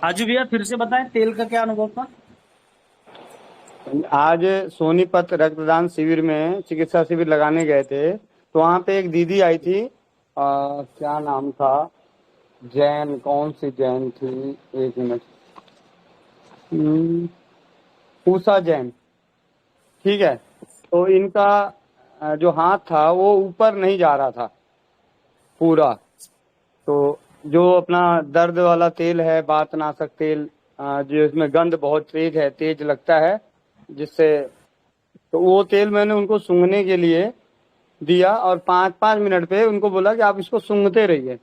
हाजी भैया फिर से बताएं तेल का क्या अनुभव था। आज सोनीपत रक्तदान शिविर में चिकित्सा शिविर लगाने गए थे, तो वहाँ पे एक दीदी आई थी। क्या नाम था? जैन, कौन सी जैन थी? एक मिनट। हम्म, पूसा जैन। ठीक है। तो इनका जो हाथ था वो ऊपर नहीं जा रहा था पूरा। तो जो अपना दर्द वाला तेल है, बातनाशक तेल, जो इसमें गंध बहुत तेज है, तेज लगता है जिससे, तो वो तेल मैंने उनको सूंघने के लिए दिया और 5-5 मिनट पे उनको बोला कि आप इसको सूंघते रहिए,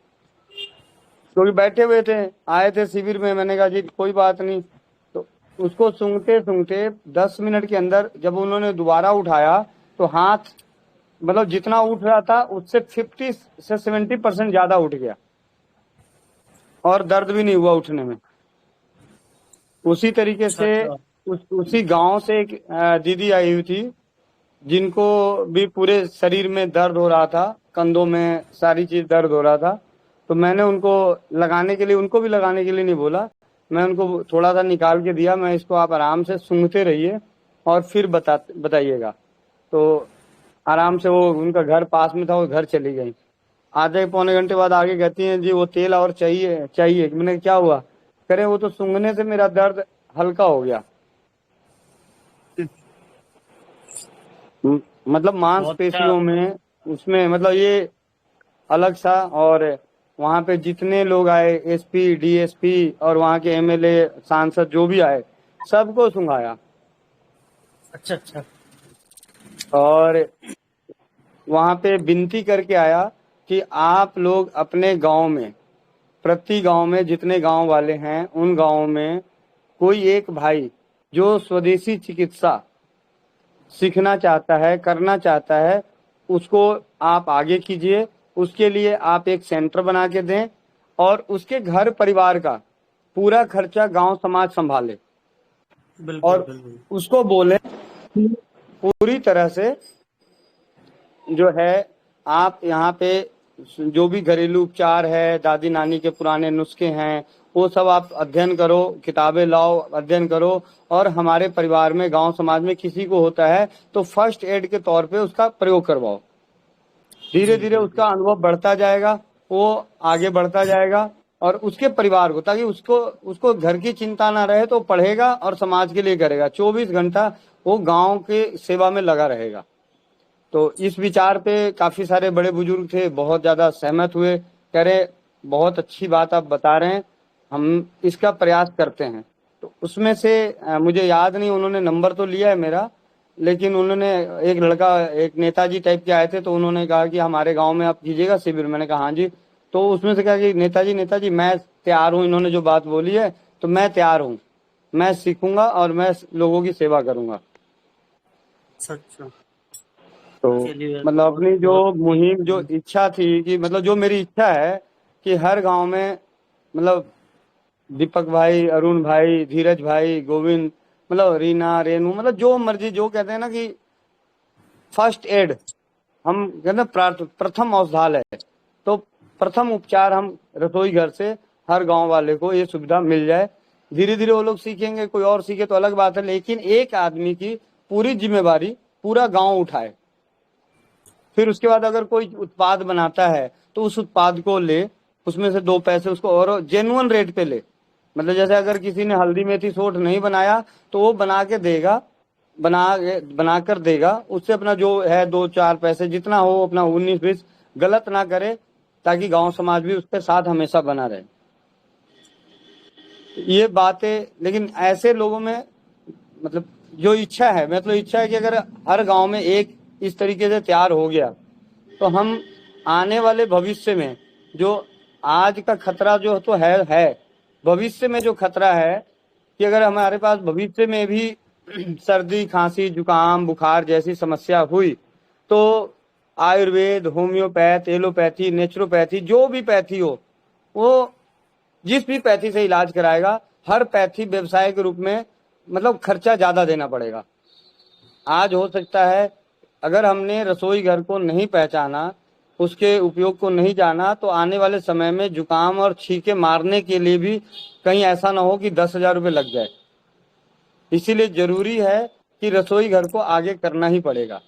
क्योंकि बैठे हुए थे, आए थे शिविर में। मैंने कहा जी कोई बात नहीं। तो उसको सूंघते सूंघते 10 मिनट के अंदर जब उन्होंने दोबारा उठाया तो हाथ, मतलब जितना उठ रहा था उससे 50 से 70% ज्यादा उठ गया और दर्द भी नहीं हुआ उठने में। उसी तरीके अच्छा से अच्छा। उसी गांव से एक दीदी आई हुई थी, जिनको भी पूरे शरीर में दर्द हो रहा था, कंधों में सारी चीज दर्द हो रहा था। तो मैंने उनको लगाने के लिए, उनको भी लगाने के लिए नहीं बोला, मैं उनको थोड़ा सा निकाल के दिया, मैं इसको आप आराम से सूंघते रहिए और फिर बताइएगा। तो आराम से, वो उनका घर पास में था, वो घर चली गई। आधे पौने घंटे बाद आगे कहती हैं जी वो तेल और चाहिए चाहिए। मैंने कहा, क्या हुआ? करे वो तो सूंघने से मेरा दर्द हल्का हो गया। मतलब बहुत अच्छा। मांसपेशियों में, उसमें मतलब ये अलग सा। और वहां पे जितने लोग आए, एसपी, डीएसपी और वहां के एमएलए, सांसद जो भी आए, सबको सुंघाया। अच्छा अच्छा। और वहां पे विनती करके आया कि आप लोग अपने गांव में, प्रति गांव में जितने गांव वाले हैं उन गांवों में कोई एक भाई जो स्वदेशी चिकित्सा सीखना चाहता है, करना चाहता है, उसको आप आगे कीजिए। उसके लिए आप एक सेंटर बना के दें और उसके घर परिवार का पूरा खर्चा गांव समाज संभाले। बिल्कुल और बिल्कुल। उसको बोले कि पूरी तरह से जो है, आप यहाँ पे जो भी घरेलू उपचार है, दादी नानी के पुराने नुस्खे हैं, वो सब आप अध्ययन करो, किताबें लाओ, अध्ययन करो। और हमारे परिवार में, गांव समाज में किसी को होता है तो फर्स्ट एड के तौर पे उसका प्रयोग करवाओ। धीरे जी धीरे बिल्कुल। उसका अनुभव बढ़ता जाएगा, वो आगे बढ़ता जाएगा। और उसके परिवार को, ताकि उसको उसको घर की चिंता ना रहे, तो पढ़ेगा और समाज के लिए करेगा। 24 घंटा वो गांव के सेवा में लगा रहेगा। तो इस विचार पे काफी सारे बड़े बुजुर्ग थे, बहुत ज्यादा सहमत हुए, कह रहे बहुत अच्छी बात आप बता रहे हैं, हम इसका प्रयास करते हैं। तो उसमें से मुझे याद नहीं, उन्होंने नंबर तो लिया है मेरा, लेकिन उन्होंने, एक लड़का, एक नेताजी टाइप के आए थे, तो उन्होंने कहा कि हमारे गांव में आप कीजिएगा शिविर। मैंने कहा हाँ जी। तो उसमें से कहा कि नेताजी नेताजी मैं तैयार हूँ, इन्होंने जो बात बोली है तो मैं तैयार हूँ, मैं सीखूंगा और मैं लोगों की सेवा करूंगा। अच्छा अच्छा। तो चलिए मतलब बहुत अपनी जो बहुत अच्छी। मुहिम, जो इच्छा थी, कि मतलब जो मेरी इच्छा है कि हर गांव में, मतलब दीपक भाई, अरुण भाई, धीरज भाई, गोविंद, मतलब रीना, रेनू, मतलब जो मर्जी, जो कहते हैं ना कि फर्स्ट एड, हम कहते हैं प्रथम औषधालय, तो प्रथम उपचार हम रसोई घर से हर गांव वाले को ये सुविधा मिल जाए। धीरे धीरे वो लोग सीखेंगे, कोई और सीखे तो अलग बात है, लेकिन एक आदमी की पूरी जिम्मेवारी पूरा गांव उठाए। फिर उसके बाद अगर कोई उत्पाद बनाता है तो उस उत्पाद को ले, उसमें से 2 पैसे उसको और जेन्युइन रेट पे ले। मतलब जैसे अगर किसी ने हल्दी मेथी सोठ नहीं बनाया तो वो बना के देगा, बना बना कर देगा, उससे अपना जो है 2-4 पैसे जितना हो, अपना 19-20 गलत ना करे, ताकि गांव समाज भी उसके साथ हमेशा बना रहे। ये बातें, लेकिन ऐसे लोगों में, मतलब जो इच्छा है, मतलब इच्छा है कि अगर हर गांव में एक इस तरीके से तैयार हो गया तो हम आने वाले भविष्य में, जो आज का खतरा जो तो है, भविष्य में जो खतरा है, कि अगर हमारे पास भविष्य में भी सर्दी, खांसी, जुकाम, बुखार जैसी समस्या हुई, तो आयुर्वेद, होम्योपैथ, एलोपैथी, नेचुरोपैथी, जो भी पैथी हो, वो जिस भी पैथी से इलाज कराएगा, हर पैथी व्यवसाय के रूप में, मतलब खर्चा ज्यादा देना पड़ेगा। आज हो सकता है, अगर हमने रसोई घर को नहीं पहचाना, उसके उपयोग को नहीं जाना तो आने वाले समय में जुकाम और छींके मारने के लिए भी कहीं ऐसा ना हो कि 10,000 रुपये लग जाए। इसीलिए जरूरी है कि रसोई घर को आगे करना ही पड़ेगा।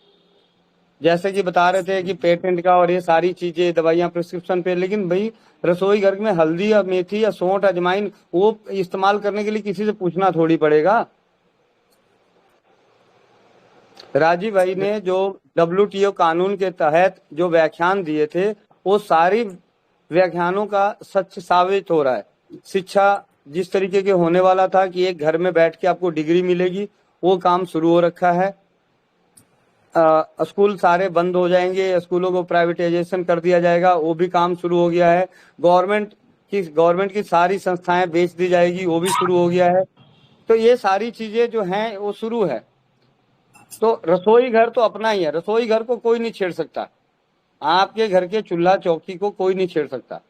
जैसे कि बता रहे थे कि पेटेंट का और ये सारी चीजें दवाइयां प्रिस्क्रिप्शन पे, लेकिन भाई रसोई घर में हल्दी या मेथी या सौंठ अजवाइन वो इस्तेमाल करने के लिए किसी से पूछना थोड़ी पड़ेगा। राजीव भाई ने जो WTO कानून के तहत जो व्याख्यान दिए थे वो सारी व्याख्यानों का सच साबित हो रहा है। शिक्षा जिस तरीके के होने वाला था कि एक घर में बैठ के आपको डिग्री मिलेगी, वो काम शुरू हो रखा है। स्कूल सारे बंद हो जाएंगे, स्कूलों को प्राइवेटाइजेशन कर दिया जाएगा, वो भी काम शुरू हो गया है। गवर्नमेंट की सारी संस्थाएं बेच दी जाएगी, वो भी शुरू हो गया है। तो ये सारी चीजें जो हैं वो शुरू है। तो रसोई घर तो अपना ही है, रसोई घर को कोई नहीं छेड़ सकता। आपके घर के चूल्हा चौकी को कोई नहीं छेड़ सकता,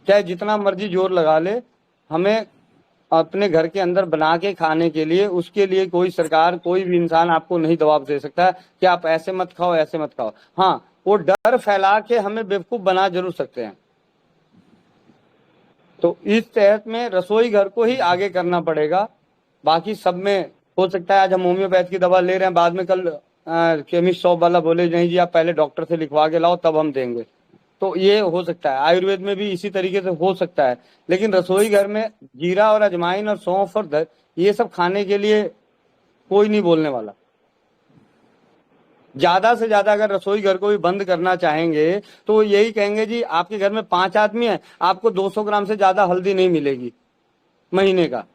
चाहे जितना मर्जी जोर लगा ले। हमें अपने घर के अंदर बना के खाने के लिए, उसके लिए कोई सरकार कोई भी इंसान आपको नहीं दबाव दे सकता कि आप ऐसे मत खाओ ऐसे मत खाओ। हाँ, वो डर फैला के हमें बेवकूफ बना जरूर सकते हैं। तो इस तहत में रसोई घर को ही आगे करना पड़ेगा। बाकी सब में हो सकता है आज हम होम्योपैथ की दवा ले रहे हैं, बाद में कल केमिस्ट शॉप वाला बोले नहीं जी आप पहले डॉक्टर से लिखवा के लाओ तब हम देंगे। तो ये हो सकता है, आयुर्वेद में भी इसी तरीके से हो सकता है। लेकिन रसोई घर में जीरा और अजवाइन और सौंफ और ये सब खाने के लिए कोई नहीं बोलने वाला। ज्यादा से ज्यादा अगर रसोई घर को भी बंद करना चाहेंगे तो वो यही कहेंगे जी आपके घर में 5 आदमी है, आपको 200 ग्राम से ज्यादा हल्दी नहीं मिलेगी महीने का।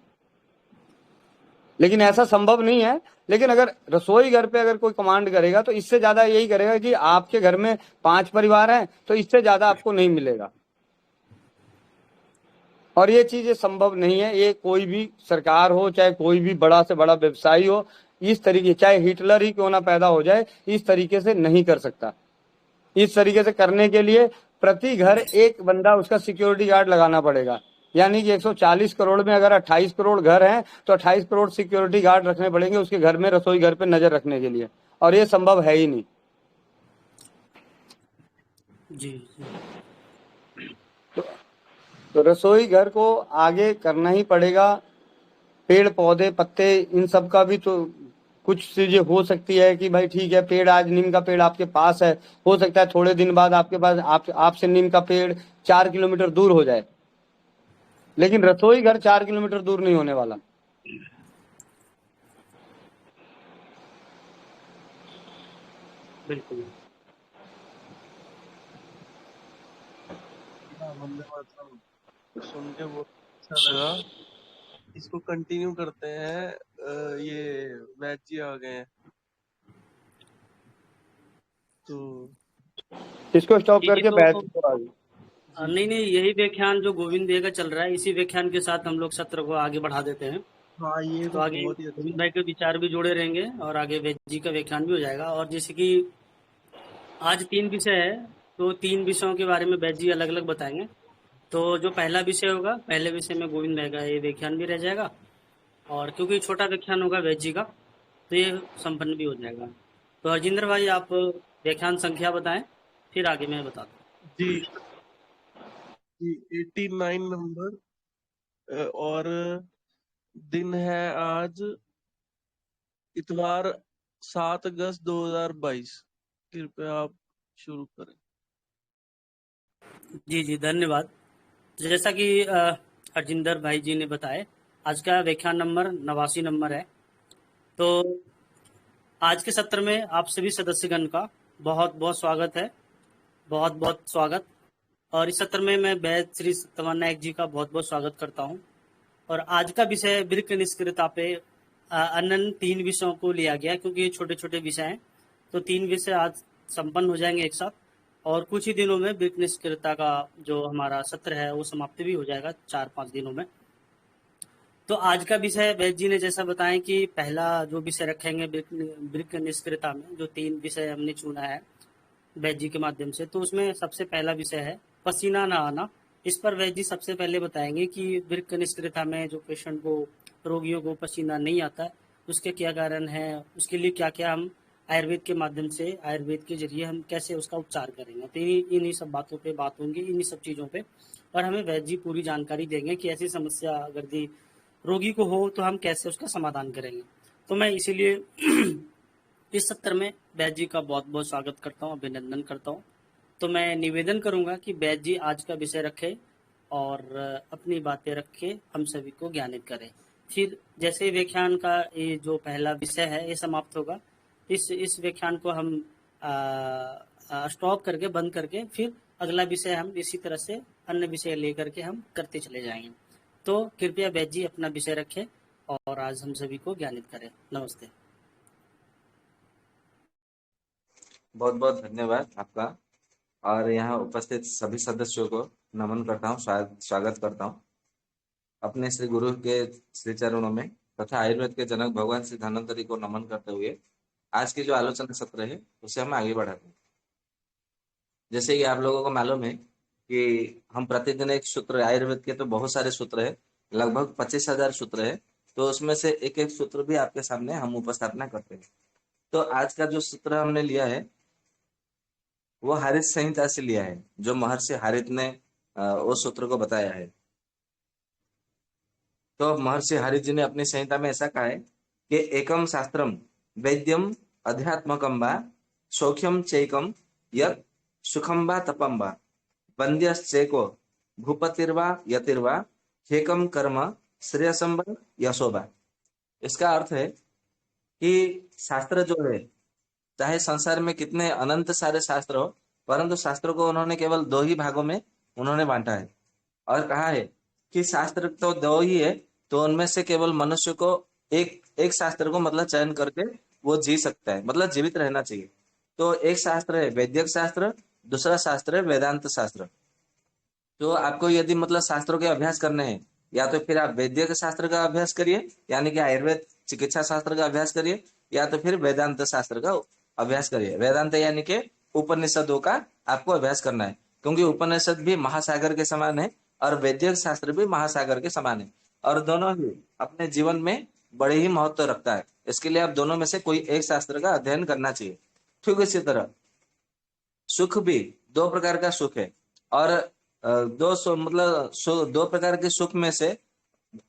लेकिन ऐसा संभव नहीं है। लेकिन अगर रसोई घर पे अगर कोई कमांड करेगा तो इससे ज्यादा यही करेगा कि आपके घर में 5 परिवार हैं तो इससे ज्यादा आपको नहीं मिलेगा। और ये चीज संभव नहीं है। ये कोई भी सरकार हो चाहे कोई भी बड़ा से बड़ा व्यवसायी हो, इस तरीके चाहे हिटलर ही क्यों ना पैदा हो जाए, इस तरीके से नहीं कर सकता। इस तरीके से करने के लिए प्रति घर एक बंदा उसका सिक्योरिटी गार्ड लगाना पड़ेगा। यानी कि 140 करोड़ में अगर 28 करोड़ घर हैं तो 28 करोड़ सिक्योरिटी गार्ड रखने पड़ेंगे उसके घर में, रसोई घर पे नजर रखने के लिए। और ये संभव है ही नहीं। जी जी। तो रसोई घर को आगे करना ही पड़ेगा। पेड़ पौधे पत्ते इन सब का भी तो कुछ चीजें हो सकती है कि भाई ठीक है पेड़ आज नीम का पेड़ आपके पास है, हो सकता है थोड़े दिन बाद आपके पास आपसे नीम का पेड़ 4 किलोमीटर दूर हो जाए, लेकिन रसोई घर 4 किलोमीटर दूर नहीं होने वाला। बिल्कुल। वंदे मातरम सुन के बहुत अच्छा लगा। इसको कंटिन्यू करते हैं। ये बैच जी आ गए हैं तो इसको स्टॉप जी करके तो बैठ को आगे। नहीं नहीं, यही व्याख्यान जो गोविंद भाई का चल रहा है, इसी व्याख्यान के साथ हम लोग सत्र को आगे बढ़ा देते हैं। हाँ ये तो तो आगे बहुत ही अच्छा। गोविंद भाई के विचार भी जुड़े रहेंगे और आगे वैद जी का व्याख्यान भी हो जाएगा। और जैसे कि आज 3 विषय है, तो 3 विषयों के बारे में वैद जी अलग अलग बताएंगे। तो जो पहला विषय होगा, पहले विषय में गोविंद भाई का ये व्याख्यान भी रह जाएगा, और क्योंकि छोटा व्याख्यान होगा वैद जी का, तो ये संपन्न भी हो जाएगा। तो हरजिंदर भाई आप व्याख्यान संख्या बताएं, फिर आगे मैं बताता हूँ। जी जी 89 नंबर और दिन है आज इतवार 7 अगस्त 2022। कृपया आप शुरू करें। जी जी, धन्यवाद। जैसा कि हरजिंदर भाई जी ने बताया, आज का व्याख्यान नंबर 89 नंबर है। तो आज के सत्र में आप सभी सदस्यगण का बहुत बहुत स्वागत है, बहुत बहुत स्वागत। और इस सत्र में मैं वैद श्री सत्यवान नायक जी का बहुत बहुत स्वागत करता हूँ। और आज का विषय वृक्क निष्क्रियता पे अन्य 3 विषयों को लिया गया, क्योंकि ये छोटे छोटे विषय हैं। तो 3 विषय आज संपन्न हो जाएंगे एक साथ, और कुछ ही दिनों में वृक्क निष्क्रियता का जो हमारा सत्र है वो समाप्ति भी हो जाएगा 4-5 दिनों में। तो आज का विषय वैद जी ने जैसा बताया कि पहला जो विषय रखेंगे वृक्क निष्क्रियता में, जो 3 विषय हमने चुना है वैद जी के माध्यम से, तो उसमें सबसे पहला विषय है पसीना ना आना। इस पर वैद जी सबसे पहले बताएंगे कि वृक्क निष्क्रियता में जो पेशेंट को, रोगियों को पसीना नहीं आता है, उसके क्या कारण है, उसके लिए क्या क्या हम आयुर्वेद के माध्यम से, आयुर्वेद के जरिए हम कैसे उसका उपचार करेंगे। तो इन्हीं सब बातों पे बात होंगी, इन्हीं सब चीज़ों पे। और हमें वैद्य जी पूरी जानकारी देंगे कि ऐसी समस्या अगर यदि रोगी को हो तो हम कैसे उसका समाधान करेंगे। तो मैं इसीलिए इस सत्र में वैद्य जी का बहुत बहुत स्वागत करता हूँ, अभिनंदन करता हूँ। तो मैं निवेदन करूंगा कि वैद्य जी आज का विषय रखें और अपनी बातें रख के हम सभी को ज्ञानित करें। फिर जैसे ही व्याख्यान का ये जो पहला विषय है ये समाप्त होगा, इस व्याख्यान को हम स्टॉप करके, बंद करके, फिर अगला विषय हम इसी तरह से अन्य विषय लेकर के हम करते चले जाएंगे। तो कृपया वैद्य जी अपना विषय रखें और आज हम सभी को ज्ञानित करें। नमस्ते। बहुत बहुत धन्यवाद आपका, और यहाँ उपस्थित सभी सदस्यों को नमन करता हूँ, स्वागत करता हूँ अपने श्री गुरु के श्री चरणों में, तथा आयुर्वेद के जनक भगवान श्री धन्वंतरि को नमन करते हुए आज की जो आलोचना सत्र है उसे हम आगे बढ़ाते हैं। जैसे कि आप लोगों को मालूम है कि हम प्रतिदिन एक सूत्र, आयुर्वेद के तो बहुत सारे सूत्र है, लगभग 25,000 सूत्र है, तो उसमें से एक एक सूत्र भी आपके सामने हम उपस्थापना करते हैं। तो आज का जो सूत्र हमने लिया है वो हारित संहिता से लिया है, जो महर्षि हारित ने उस सूत्र को बताया है। तो महर्षि हारित जी ने अपनी संहिता में ऐसा कहा है कि एकम शास्त्रम वैद्यम अध्यात्मकम वा सौख्यम चैकम यत् सुखम वा तपम वा वंद्यश्चैको भूपतिर्वा यतिर्वा हेकम कर्म श्रेयसम वा यशो वा। इसका अर्थ है कि शास्त्र जो है, चाहे संसार में कितने अनंत सारे शास्त्र हो, परंतु शास्त्रों को उन्होंने केवल 2 ही भागों में उन्होंने बांटा है, और कहा है कि शास्त्र तो 2 ही है, तो उनमें से केवल मनुष्य को एक एक शास्त्र को मतलब चयन करके वो जी सकता है, मतलब जीवित रहना चाहिए। तो एक शास्त्र है वैद्यक शास्त्र, दूसरा शास्त्र है वेदांत शास्त्र। तो आपको यदि मतलब शास्त्रों के अभ्यास करने हैं, या तो फिर आप वैद्य के शास्त्र का अभ्यास करिए, यानी कि आयुर्वेद चिकित्सा शास्त्र का अभ्यास करिए, या तो फिर वेदांत शास्त्र का अभ्यास करिए। वेदांत यानी कि उपनिषदों का आपको अभ्यास करना है, क्योंकि उपनिषद भी महासागर के समान है और वैद्य शास्त्र भी महासागर के समान है, और दोनों ही अपने जीवन में बड़े ही महत्व रखता है। इसके लिए आप दोनों में से कोई एक शास्त्र का अध्ययन करना चाहिए। ठीक इसी तरह सुख भी 2 प्रकार का सुख है, और मतलब 2 प्रकार के सुख में से,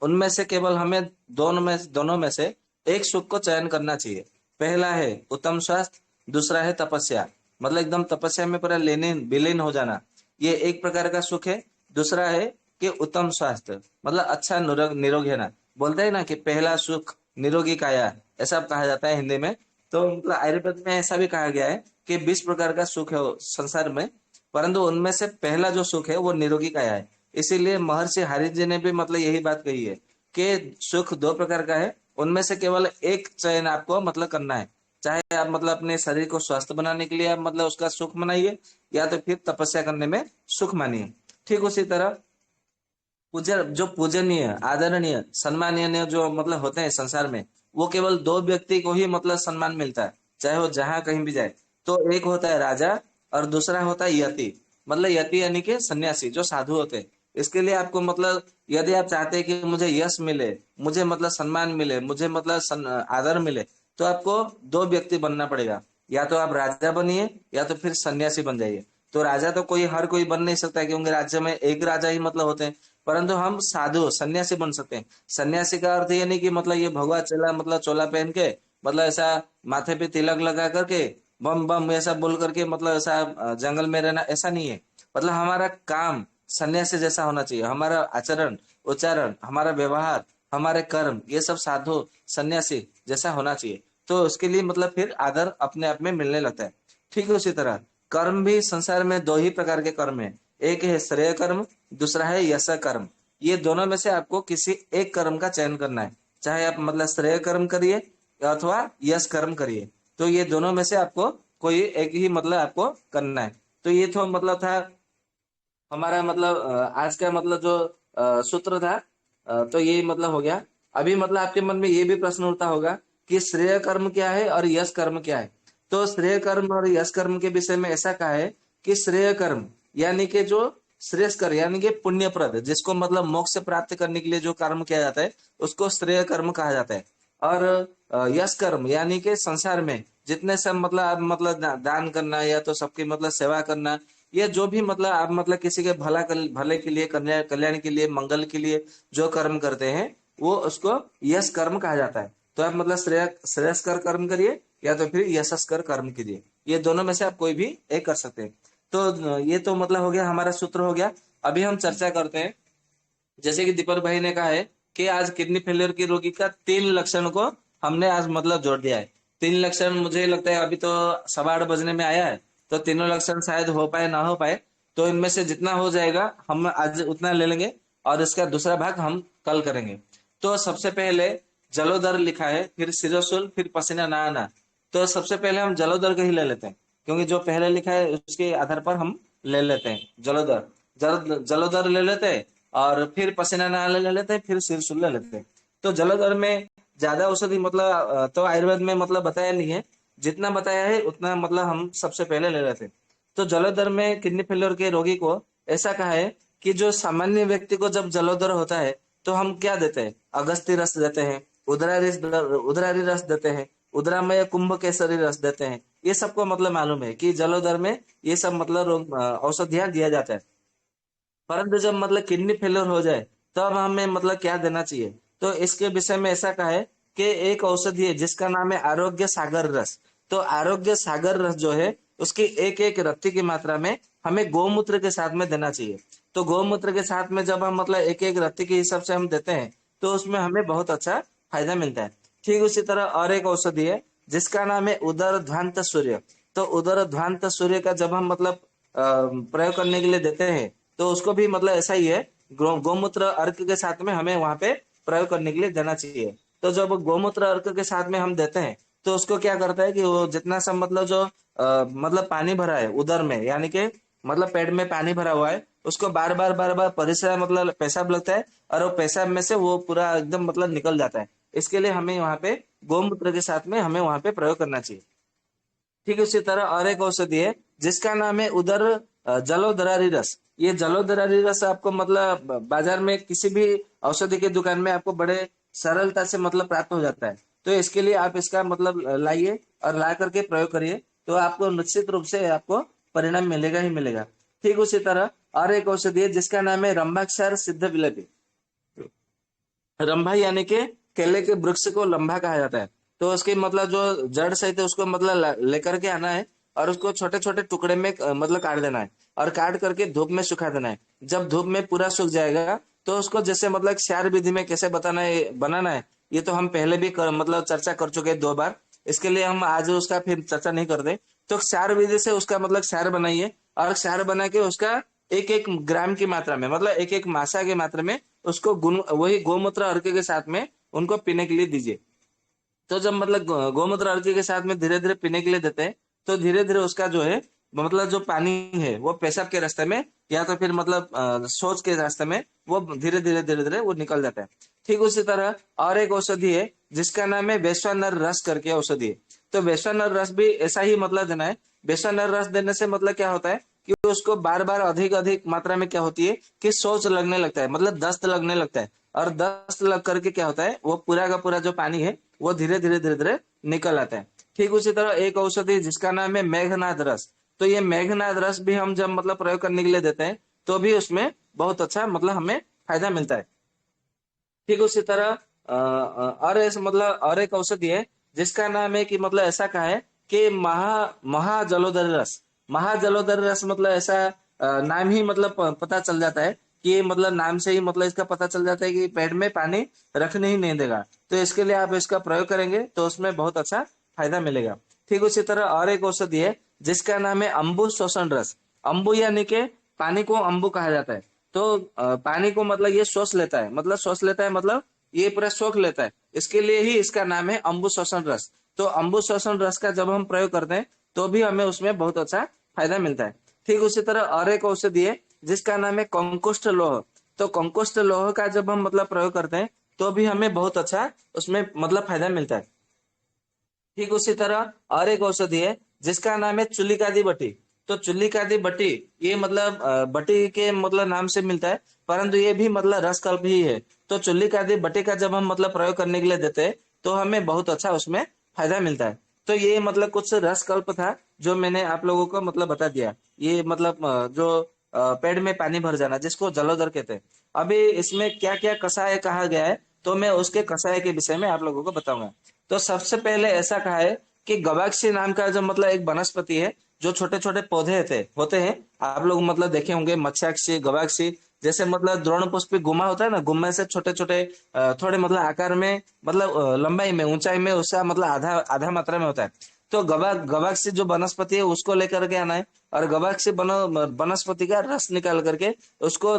उनमें से केवल हमें दोनों में से एक सुख को चयन करना चाहिए। पहला है उत्तम स्वास्थ्य, दूसरा है तपस्या, मतलब एकदम तपस्या में पूरा विलीन हो जाना, ये एक प्रकार का सुख है। दूसरा है कि उत्तम स्वास्थ्य, मतलब अच्छा निरोगी होना। बोलते हैं ना कि पहला सुख निरोगी काया, ऐसा कहा जाता है हिंदी में। तो मतलब आयुर्वेद में ऐसा भी कहा गया है कि 20 प्रकार का सुख है संसार में, परंतु उनमें से पहला जो सुख है वो निरोगी काया है। इसीलिए महर्षि हारित जी ने भी मतलब यही बात कही है कि सुख 2 प्रकार का है, उनमें से केवल एक चयन आपको मतलब करना है। चाहे आप मतलब अपने शरीर को स्वस्थ बनाने के लिए आप मतलब उसका सुख मनाइए, या तो फिर तपस्या करने में सुख मानिए। ठीक उसी तरह पूजनीय, आदरणीय, सम्माननीय जो मतलब होते हैं संसार में, वो केवल 2 व्यक्ति को ही मतलब सम्मान मिलता है, चाहे वो जहां कहीं भी जाए। तो एक होता है राजा और दूसरा होता है यति, मतलब यति यानी कि सन्यासी, जो साधु होते हैं। इसके लिए आपको मतलब यदि आप चाहते हैं कि मुझे यश मिले, मुझे मतलब सम्मान मिले, मुझे मतलब आदर मिले, तो आपको 2 व्यक्ति बनना पड़ेगा, या तो आप राजा बनिए या तो फिर सन्यासी बन जाइए। तो राजा तो हर कोई बन नहीं सकता, क्योंकि राज्य में एक राजा ही मतलब होते हैं, परंतु हम साधु सन्यासी बन सकते हैं। सन्यासी का अर्थ ये नहीं कि मतलब ये भगवा चला मतलब चोला पहन के, मतलब ऐसा माथे पे तिलक लगा करके बम बम ऐसा बोल करके मतलब ऐसा जंगल में रहना, ऐसा नहीं है। मतलब हमारा काम सन्यासी जैसा होना चाहिए, हमारा आचरण, उच्चारण, हमारा व्यवहार, हमारे कर्म, ये सब साधु सन्यासी जैसा होना चाहिए। तो उसके लिए मतलब फिर आदर अपने आप में मिलने लगता है। ठीक है, उसी तरह कर्म भी संसार में 2 ही प्रकार के कर्म है, एक है श्रेय कर्म, दूसरा है यश कर्म। ये दोनों में से आपको किसी एक कर्म का चयन करना है, चाहे आप मतलब श्रेय कर्म करिए अथवा यश कर्म करिए। तो ये दोनों में से आपको कोई एक ही मतलब आपको करना है। तो ये तो मतलब था हमारा मतलब आज का मतलब जो सूत्र था, तो ये मतलब हो गया। अभी मतलब आपके मन में ये भी प्रश्न उठता होगा कि श्रेय कर्म क्या है और यश कर्म क्या है। तो श्रेय कर्म और यश कर्म के विषय में ऐसा कहा है कि श्रेय कर्म यानी कि जो श्रेष्ठ कर्म, यानी कि पुण्यप्रद, जिसको मतलब मोक्ष प्राप्त करने के लिए जो कर्म किया जाता है उसको श्रेय कर्म कहा जाता है। और यश कर्म यानी कि संसार में जितने सब मतलब आप मतलब दान करना या तो सबकी मतलब सेवा करना, या जो भी मतलब आप मतलब किसी के भले के लिए, कल्याण कल्याण के लिए, मंगल के लिए जो कर्म करते हैं, वो उसको यश कर्म कहा जाता है। तो आप मतलब श्रेयस्कर कर्म करिए या तो फिर यशस्कर कर्म करिए, ये दोनों में से आप कोई भी एक कर सकते हैं। तो ये तो मतलब हो गया, हमारा सूत्र हो गया। अभी हम चर्चा करते हैं, जैसे कि दीपक भाई ने कहा है कि आज किडनी फेलियर की रोगी का 3 लक्षण को हमने आज मतलब जोड़ दिया है। 3 लक्षण मुझे लगता है अभी तो 7:15 बजने में आया है, तो तीनों लक्षण शायद हो पाए ना हो पाए, तो इनमें से जितना हो जाएगा हम आज उतना ले लेंगे और इसका दूसरा भाग हम कल करेंगे। तो सबसे पहले जलोदर लिखा है, फिर सिरोशूल, फिर पसीना ना आना। तो सबसे पहले हम जलोदर का ही ले लेते हैं, क्योंकि जो पहले लिखा है उसके आधार पर हम ले लेते हैं जलोदर। जलोदर ले लेते हैं और फिर पसीना ना आने ले लेते हैं, फिर सिरसुल ले लेते हैं। तो जलोदर में ज्यादा औषधि मतलब तो आयुर्वेद में मतलब बताया नहीं है, जितना बताया है उतना मतलब हम सबसे पहले ले लेते हैं। तो जलोदर में किडनी फेलियर के रोगी को ऐसा कहा है कि जो सामान्य व्यक्ति को जब जलोदर होता है तो हम क्या देते हैं, अगस्ती रस देते हैं, उदरारी रस देते हैं, उदरामय कुंभ केसरी रस देते हैं। ये सबको मतलब मालूम है कि जलोदर में ये सब मतलब औषधियां दिया जाता है। परंतु जब मतलब किडनी फेलियर हो जाए तब हमें मतलब क्या देना चाहिए, तो इसके विषय में ऐसा कहा है कि एक औषधि है जिसका नाम है आरोग्य सागर रस। तो आरोग्य सागर रस जो है उसकी एक एक रत्ती की मात्रा में हमें गौमूत्र के साथ में देना चाहिए। तो गौमूत्र के साथ में जब हम मतलब एक एक रत्ती के हिसाब से हम देते हैं तो उसमें हमें बहुत अच्छा फायदा मिलता है। ठीक उसी तरह और एक औषधि है जिसका नाम है उदर ध्वांत सूर्य। तो उदर ध्वांत सूर्य का जब हम मतलब प्रयोग करने के लिए देते हैं तो उसको भी मतलब ऐसा ही है, गौमूत्र अर्क के साथ में हमें वहां पे प्रयोग करने के लिए देना चाहिए। तो जब गौमूत्र अर्क के साथ में हम देते हैं तो उसको क्या करता है कि वो जितना सब मतलब जो मतलब पानी भरा है उदर में, यानी कि मतलब पेट में पानी भरा हुआ है, उसको बार बार परिश्रम मतलब पेशाब लगता है और वो पेशाब में से वो पूरा एकदम मतलब निकल जाता है। इसके लिए हमें वहां पे गौमूत्र के साथ में हमें वहां पे प्रयोग करना चाहिए। ठीक उसी तरह और एक औषधि है जिसका नाम है उदर जलोदरारी रस। ये जलोदरारी रस आपको मतलब बाजार में किसी भी औषधि की दुकान में आपको बड़े सरलता से मतलब प्राप्त हो जाता है। तो इसके लिए आप इसका मतलब लाइए और ला करके प्रयोग करिए, तो आपको निश्चित रूप से आपको परिणाम मिलेगा ही मिलेगा। ठीक उसी तरह और एक औषधि है जिसका नाम है रंभाक्षार सिद्ध विलपी। रंभा यानी कि केले के वृक्ष को लंबा कहा जाता है। तो उसकी मतलब जो जड़ सहित है उसको मतलब लेकर के आना है और उसको छोटे छोटे टुकड़े में मतलब काट देना है और काट करके धूप में सुखा देना है। जब धूप में पूरा सूख जाएगा तो उसको जैसे मतलब क्षार विधि में कैसे बताना है बनाना है, ये तो हम पहले भी मतलब चर्चा कर चुके हैं 2 बार। इसके लिए हम आज उसका फिर चर्चा नहीं करते। तो क्षार विधि से उसका मतलब क्षार बनाइए और क्षार बना के उसका एक एक ग्राम की मात्रा में मतलब एक एक मासा की मात्रा में उसको गुण वही गोमूत्र अर्क के साथ में उनको पीने के लिए दीजिए। तो जब मतलब गोमूत्र अर्क के साथ में धीरे धीरे पीने के लिए देते हैं तो धीरे धीरे उसका जो है मतलब जो पानी है वो पेशाब के रास्ते में या तो फिर मतलब शौच के रास्ते में वो धीरे धीरे वो निकल जाता है। ठीक उसी तरह और एक औषधि है जिसका नाम है वैश्वानर रस करके औषधि है। तो वैश्वानर रस भी ऐसा ही मतलब देना है। वैश्वानर रस देने से मतलब क्या होता है कि उसको बार बार अधिक अधिक मात्रा में क्या होती है कि शौच लगने लगता है, मतलब दस्त लगने लगता है। और दस्त लग करके क्या होता है वो पूरा का पूरा जो पानी है वो धीरे धीरे निकल आता है। ठीक उसी तरह एक औषधि जिसका नाम है मेघनाद रस। तो ये मेघनाद रस भी हम जब मतलब प्रयोग करने के लिए देते हैं तो भी उसमें बहुत अच्छा मतलब हमें फायदा मिलता है। ठीक उसी तरह और ऐसे मतलब और एक औषधि है जिसका नाम है कि मतलब ऐसा कहा है कि महाजलोदर रस। महाजलोदर रस मतलब ऐसा नाम ही मतलब पता चल जाता है कि ये मतलब नाम से ही मतलब इसका पता चल जाता है कि पेट में पानी रखने ही नहीं देगा। तो इसके लिए आप इसका प्रयोग करेंगे तो उसमें बहुत अच्छा फायदा मिलेगा। ठीक उसी तरह और एक औषधि है जिसका नाम है अम्बु शोषण रस। अम्बु यानी कि पानी को अम्बु कहा जाता है। तो पानी को मतलब ये सोच लेता है, मतलब सोच लेता है मतलब ये पूरा सोख लेता है, इसके लिए ही इसका नाम है अम्बु शोषण रस। तो अम्बु शोषण रस का जब हम प्रयोग करते हैं तो भी हमें उसमें बहुत अच्छा फायदा मिलता है। ठीक उसी तरह और एक औषधि है जिसका नाम है कंकुष्ठ लौह। तो कंकुष्ठ लौह का जब हम मतलब प्रयोग करते हैं तो भी हमें बहुत अच्छा उसमें मतलब फायदा मिलता है। ठीक उसी तरह और एक औषधि है जिसका नाम है चुलिकादी बटी। तो चुलिकादी बटी ये मतलब बटी के मतलब नाम से मिलता है, परंतु ये भी मतलब रस कल्प ही है। तो चुलिकादी बटी का जब हम मतलब प्रयोग करने के लिए देते हैं तो हमें बहुत अच्छा उसमें फायदा मिलता है। तो ये मतलब कुछ रसकल्प था जो मैंने आप लोगों को मतलब बता दिया। ये मतलब जो पेड़ में पानी भर जाना जिसको जलोदर कहते हैं। अभी इसमें क्या क्या कषाय कहा गया है तो मैं उसके कषाय के विषय में आप लोगों को बताऊंगा। तो सबसे पहले ऐसा कहा है कि गवाक्षी नाम का जो मतलब एक वनस्पति है, जो छोटे छोटे पौधे थे होते हैं, आप लोग मतलब देखे होंगे मत्स्याक्षी गवाक्षी, जैसे मतलब द्रोण पुष्पी गुम्मा होता है ना, गुम्मे से छोटे छोटे थोड़े मतलब आकार में मतलब लंबाई में ऊंचाई में उसका मतलब आधा आधा मात्रा में होता है। तो गवाक्षी जो वनस्पति है उसको लेकर के आना है, और गवाक्षी वनस्पति का रस निकाल करके उसको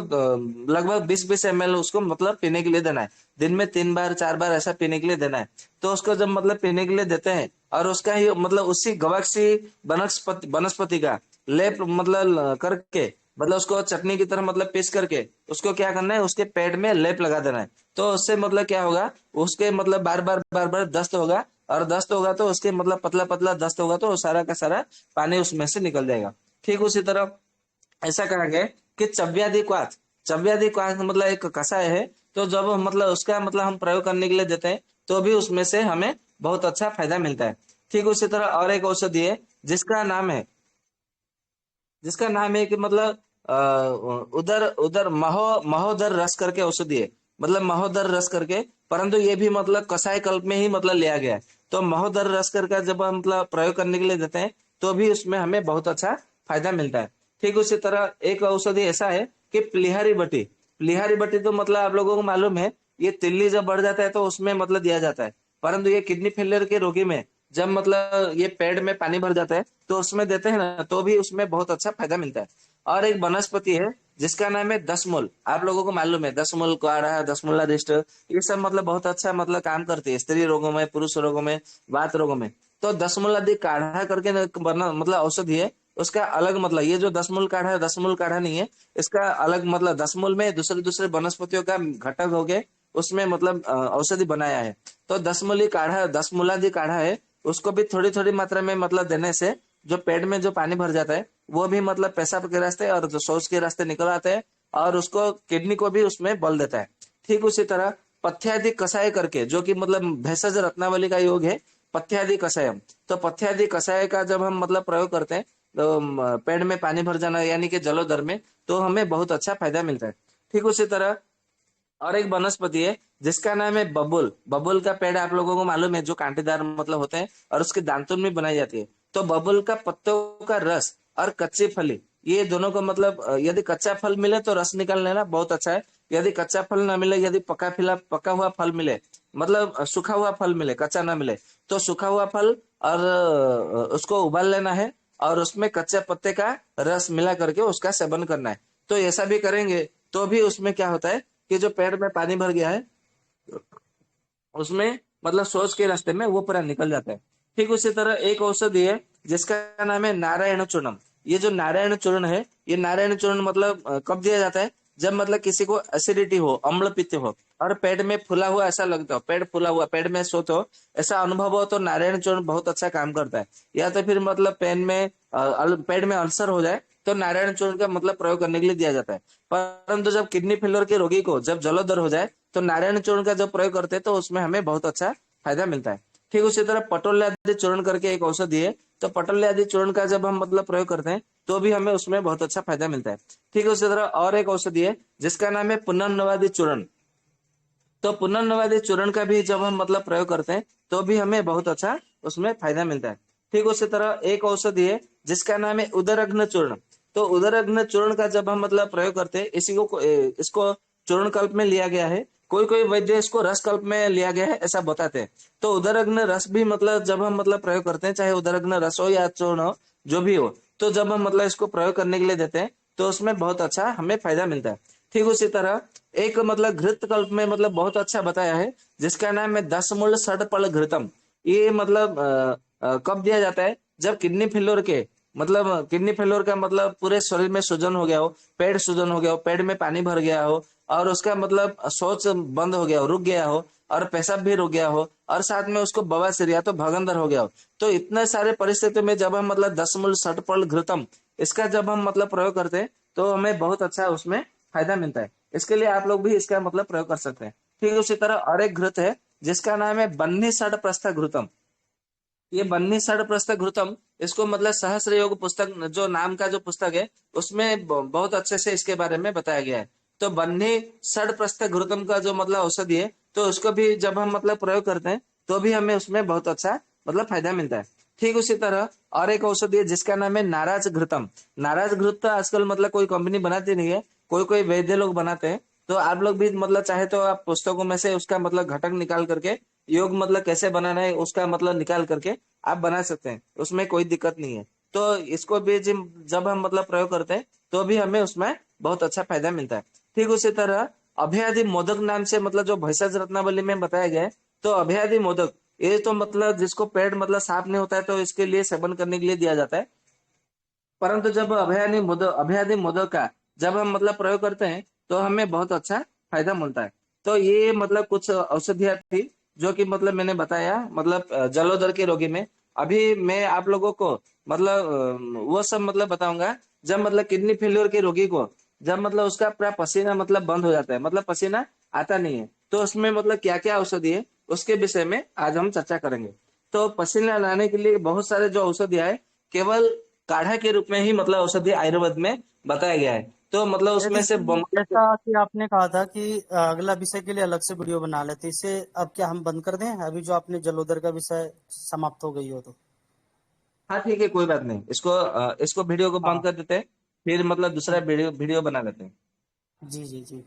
लगभग 20-20 ml उसको मतलब पीने के लिए देना है। दिन में 3 बार 4 बार ऐसा पीने के लिए देना है। तो उसको जब मतलब पीने के लिए देते हैं और उसका ही मतलब उसी गवाक्षी वनस्पति का लेप मतलब करके मतलब उसको चटनी की तरह मतलब पीस करके उसको क्या करना है, उसके पेट में लेप लगा देना है। तो उससे मतलब क्या होगा, उसके मतलब बार बार दस्त होगा, और दस्त होगा तो उसके मतलब पतला पतला दस्त होगा तो सारा का सारा पानी उसमें से निकल जाएगा। ठीक उसी तरह ऐसा कहा गया है कि चव्यादि क्वाथ मतलब एक कषाय है। तो जब मतलब उसका मतलब हम प्रयोग करने के लिए देते हैं तो भी उसमें से हमें बहुत अच्छा फायदा मिलता है। ठीक उसी तरह और एक औषधि है जिसका नाम है कि मतलब उधर उधर महोदर रस करके औषधि है, मतलब महोदर रस करके, परंतु ये भी मतलब कसाय कल्प में ही मतलब लिया गया है। तो महोदर रस करके जब हम मतलब प्रयोग करने के लिए देते हैं तो भी उसमें हमें बहुत अच्छा फायदा मिलता है। ठीक उसी तरह एक औषधि ऐसा है कि प्लिहारी बटी तो मतलब आप लोगों को मालूम है, ये तिल्ली जब बढ़ जाता है तो उसमें मतलब दिया जाता है। परंतु ये किडनी फेलियर के रोगी में जब मतलब ये पेट में पानी भर जाता है तो उसमें देते हैं ना, तो भी उसमें बहुत अच्छा फायदा मिलता है। और एक वनस्पति है जिसका नाम है दसमूल, आप लोगों को मालूम है दसमूल काढ़ा, दसमूलाधिष्ट, ये सब मतलब बहुत अच्छा मतलब काम करती है स्त्री रोगों में, पुरुष रोगों में, वात रोगों में। तो दसमूल आदि काढ़ा करके मतलब औषधि है, उसका अलग मतलब ये जो दसमूल काढ़ा है, दसमूल काढ़ा नहीं है, इसका अलग मतलब दसमूल में दूसरे दूसरे वनस्पतियों का घटक हो गए उसमें मतलब औषधि बनाया है। तो दसमूलादि काढ़ा है, उसको भी थोड़ी थोड़ी मात्रा में मतलब देने से जो पेट में जो पानी भर जाता है वो भी मतलब पेशाब के रास्ते और जो शौच के रास्ते निकल आते हैं, और उसको किडनी को भी उसमें बल देता है। ठीक उसी तरह पथ्यादि कषाय करके, जो कि मतलब भेषज रत्नावली का योग है पथ्यादि कषायम। तो पथ्यादि कषाय का जब हम मतलब प्रयोग करते हैं तो पेट में पानी भर जाना यानी कि जलोदर में, तो हमें बहुत अच्छा फायदा मिलता है। ठीक उसी तरह और एक वनस्पति है जिसका नाम है बबूल। बबूल का पेड़ आप लोगों को मालूम है, जो कांटेदार मतलब होते हैं और उसके दांतुन में बनाई जाती है। तो बबूल का पत्तों का रस और कच्ची फली, ये दोनों को मतलब यदि कच्चा फल मिले तो रस निकाल लेना बहुत अच्छा है। यदि कच्चा फल ना मिले, यदि पका हुआ फल मिले, मतलब सूखा हुआ फल मिले, कच्चा ना मिले, तो सूखा हुआ फल और उसको उबाल लेना है और उसमें कच्चे पत्ते का रस मिला करके उसका सेवन करना है। तो ऐसा भी करेंगे तो भी उसमें क्या होता है कि जो पेट में पानी भर गया है उसमें मतलब शौच के रास्ते में वो पूरा निकल जाता है। ठीक उसी तरह एक औषधि है जिसका नाम है नारायण चूर्णम। ये जो नारायण चूर्ण है, ये नारायण चूर्ण मतलब कब दिया जाता है, जब मतलब किसी को एसिडिटी हो, अम्ल पित्त हो और पेट में फूला हुआ ऐसा लगता हो, पेट फूला हुआ, पेट में सोत हो, ऐसा अनुभव हो, तो नारायण चूर्ण बहुत अच्छा काम करता है। या तो फिर मतलब पेट में अल्सर हो जाए तो नारायण चूर्ण का मतलब प्रयोग करने के लिए दिया जाता है। परंतु जब किडनी फेलियर के रोगी को जब जलोदर हो जाए तो नारायण चूर्ण का जब प्रयोग करते हैं तो उसमें हमें बहुत अच्छा फायदा मिलता है। ठीक उसी तरह पटोल्यादि चूर्ण करके एक औषधि है। तो पटोल्यादि चूर्ण का जब हम मतलब प्रयोग करते हैं तो भी हमें उसमें बहुत अच्छा फायदा मिलता है। ठीक उसी तरह और एक औषधि है जिसका नाम है पुनर्नवादि चूर्ण। तो पुनर्नवादि चूर्ण का भी जब हम मतलब प्रयोग करते हैं तो भी हमें बहुत अच्छा उसमें फायदा मिलता है। ठीक उसी तरह एक औषधि है जिसका नाम है उदरघ्न चूर्ण। तो उदरघ्न चूर्ण का जब हम मतलब प्रयोग करते हैं, इसको चूर्ण कल्प में लिया गया है, कोई कोई वैद्य इसको रस कल्प में लिया गया है ऐसा बताते हैं। तो उदरघ्न रस भी मतलब जब हम मतलब प्रयोग करते हैं, चाहे उदरघ्न रस हो या चूर्ण हो, जो भी हो, तो जब हम मतलब इसको प्रयोग करने के लिए देते हैं तो उसमें बहुत अच्छा हमें फायदा मिलता है। ठीक उसी तरह एक मतलब घृत कल्प में मतलब बहुत अच्छा बताया है जिसका नाम है दसमूल षडपल घृतम। ये मतलब कब दिया जाता है, जब किडनी फेल्योर का मतलब पूरे शरीर में सूजन हो गया हो, पेट सूजन हो गया हो, पेट में पानी भर गया हो, और उसका मतलब शौच बंद हो गया हो, रुक गया हो, और पेशाब भी रुक गया हो, और साथ में उसको बवासीर या तो भगंदर हो गया हो। तो इतने सारे परिस्थितियों में जब हम मतलब दसमूल षटपल घृतम इसका जब हम मतलब प्रयोग करते हैं तो हमें बहुत अच्छा उसमें फायदा मिलता है। इसके लिए आप लोग भी इसका मतलब प्रयोग कर सकते हैं। ठीक उसी तरह और एक घृत है जिसका नाम है बन्ही षडप्रस्थ घृतम। ये बन्ही षडप्रस्थ घृतम, इसको मतलब सहस्र योग पुस्तक जो नाम का जो पुस्तक है उसमें बहुत अच्छे से इसके बारे में बताया गया है। तो बन्ही षडप्रस्थ घृतम का जो मतलब औषधि है, तो उसको भी जब हम मतलब प्रयोग करते हैं तो भी हमें उसमें बहुत अच्छा मतलब फायदा मिलता है। ठीक उसी तरह और एक औषधि है जिसका नाम है नाराज घृतम। नाराज घृत तो आजकल मतलब कोई कंपनी बनाती नहीं है, कोई कोई वैद्य लोग बनाते हैं। तो आप लोग भी मतलब चाहे तो आप पुस्तकों में से उसका मतलब घटक निकाल करके, योग मतलब कैसे बनाना है उसका मतलब निकाल करके आप बना सकते हैं, उसमें कोई दिक्कत नहीं है। तो इसको भी जब हम मतलब प्रयोग करते हैं तो भी हमें उसमें बहुत अच्छा फायदा मिलता है। ठीक उसी तरह अभयादि मोदक नाम से मतलब जो भैषज रत्नावली में बताया गया है, तो अभयादि मोदक ये तो मतलब जिसको पेट मतलब साफ नहीं होता है तो इसके लिए सेवन करने के लिए दिया जाता है। परंतु जब अभयादि मोदक का जब हम मतलब प्रयोग करते हैं तो हमें बहुत अच्छा फायदा मिलता है। तो ये मतलब कुछ औषधियां थी जो कि मतलब मैंने बताया मतलब जलोदर के रोगी में। अभी मैं आप लोगों को मतलब वो सब मतलब बताऊंगा जब मतलब किडनी फेल्योर के रोगी को जब मतलब उसका पूरा पसीना मतलब बंद हो जाता है, मतलब पसीना आता नहीं है, तो उसमें मतलब क्या क्या औषधि है उसके विषय में आज हम चर्चा करेंगे। तो पसीना लाने के लिए बहुत सारे जो औषधियां है केवल काढ़ा के रूप में ही मतलब औषधि आयुर्वेद में बताया गया है। तो मतलब उसमें से यदि जैसा कि आपने कहा था कि अगला विषय के लिए अलग से वीडियो बना लेते, इसे अब क्या हम बंद कर दें, अभी जो आपने जलोदर का विषय समाप्त हो गई हो तो? हाँ ठीक है, कोई बात नहीं, इसको वीडियो को बंद हाँ। कर देते हैं, फिर मतलब दूसरा ठीक। वीडियो वीडियो बना लेते हैं। जी जी जी।